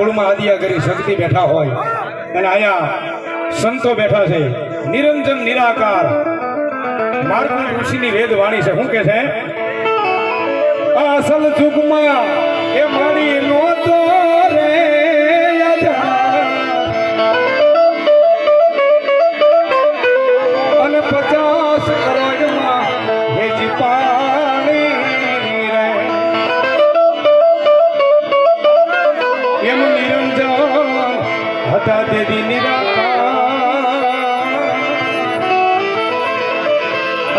કુળમાં આદિયા કરી શક્તિ બેઠા હોય અને આયા સંતો બેઠા છે નિરંજન નિરાકાર માર્કંડ ઋષિની વેદ વાણી છે. શું કે છે? અસલ યુગમાં એ મારી નોતો રે અને 50 કરોડમાં ભેજી પાણી રે એમ નિરંજન હતા દેવી નિરાકાર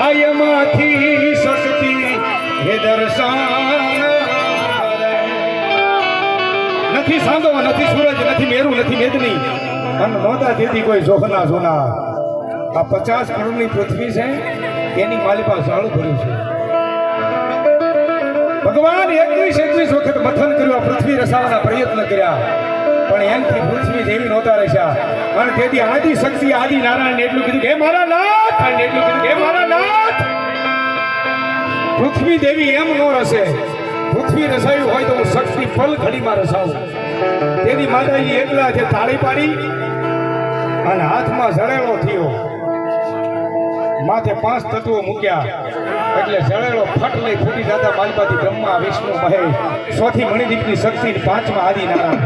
આયમાંથી શક્તિ હે દર્શન નથી સાંધો નથી સૂરજ નથી મેરુ નથી મેદની અને નોતા દેતી કોઈ જોખના સોના. આ 50 કરોડની પૃથ્વી છે એની માલિકા સાળું ભર્યું છે. ભગવાન 21 વખત મથન કર્યું, આ પૃથ્વી રસાવવાના પ્રયત્ન કર્યા પણ એમથી પૃથ્વી જેવી નહોતા રસ્યા. અને તેથી આદિ શક્તિ આદિ નારાયણ એટલું કીધું કે હે મારા નાથ, અને એટલું કીધું કે હે મારા નાથ. પૃથ્વી દેવી એમ નો રસે. પૃથ્વી રસાયું હોય તો હું શક્તિ પલ ઘડીમાં રસાવું. તેથી માતાજી એકલા છે તાળી પાડી અને હાથમાં જળેલો થયો, માથે 5 તત્વો મૂક્યા એટલે જળેલો ફટ લઈ ફૂટી જતા માલપાથી બ્રહ્મા વિષ્ણુ મહેશ ચોથી મણિદીપની શક્તિ 5મા આદિ નારાયણ.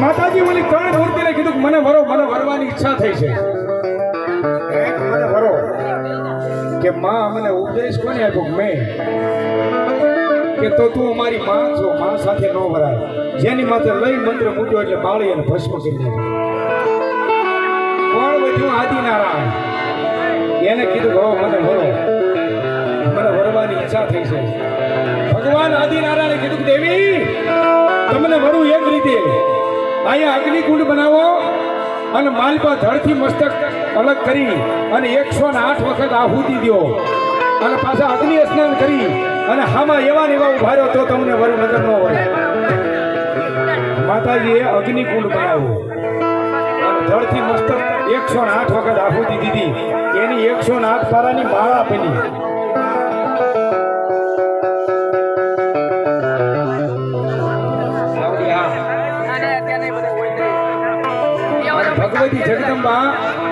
માતાજી ઓલી 3 મૂર્તિને કીધું મને વરો, મને વરવાની ઈચ્છા થઈ છે. મને વરો કે માં મને ઉપદેશ કોને આપ્યો? મેં કે તો તું અમારી માં છો, માં સાથે ન વરાય. જેની માથે લઈ મંત્ર મૂક્યો એટલે બાળી અને ભસ્મ કરી દીધું. કોણ વધ્યું? આદિ નારાયણ. એને કીધું વરો, મને વરો, મને વરવાની ઈચ્છા થઈ છે. ભગવાન આદિ નારાયણે કીધું કે દેવી તમને વરું એક રીતે, અહીંયા અગ્નિકુંડ બનાવો અને માલપા ધડથી મસ્તક અલગ કરી અને 108 વખત આહુતિ દો અને પાછા અગ્નિ સ્નાન કરી અને હામાં એવા ને એવા ઉભા રહ્યો તો તમને વરુ નજર ન હોય. માતાજીએ અગ્નિકુંડ બનાવ્યો અને ધડથી મસ્તક 108 વખત આહુતિ દીધી. એની 108 પારાની માળા બની. ભગવતી જગદંબા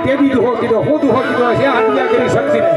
તે બી દુહો કીધો, હું દુહો કીધો છે આદિયા કરી શક્તિ ને.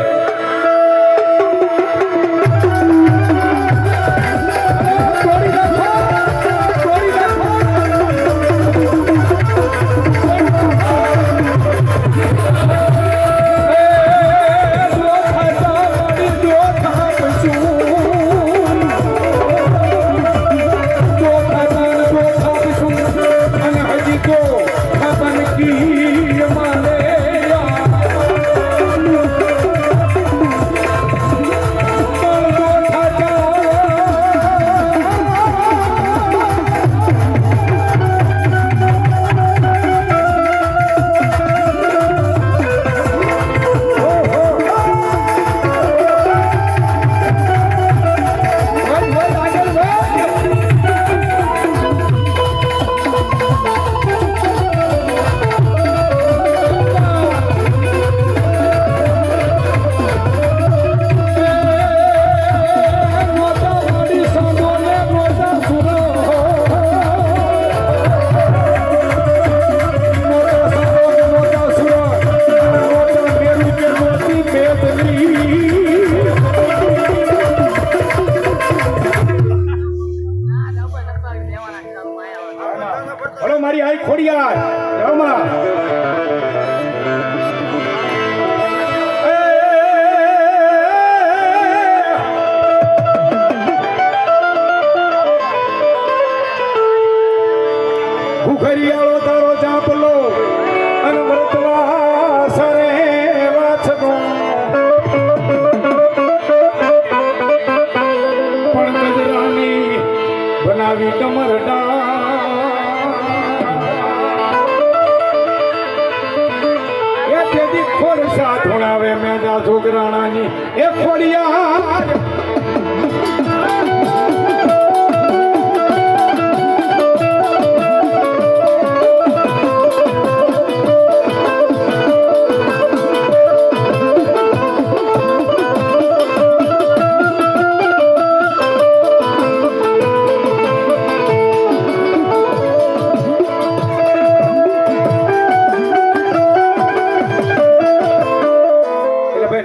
સાધુણાવે મેદા છોકરાણાની એ ખોડિયા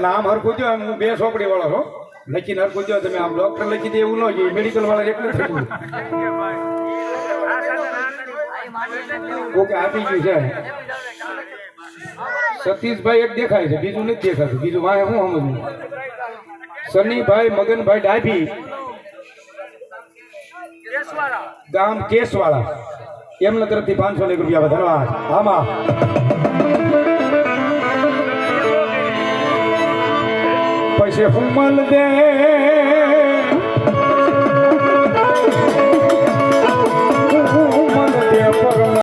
નામ હરખું જો હું 2 ચોપડી વાળો છો લખીને હરખું જો તમે આમ ડોક્ટર લખી દે એવું ન જોઈએ મેડિકલ વાળા એટલે થયું ઓકે આપી ગયું છે સતીશભાઈ એક દેખાય છે બીજું નથી દેખાતું બીજું વાય હું સમજવું સનીભાઈ મગનભાઈ ડાભી ગામ કેસવાળા એમના તરફથી 500 રૂપિયા ધન્યવાદ આમાં પછી ફૂમલ દે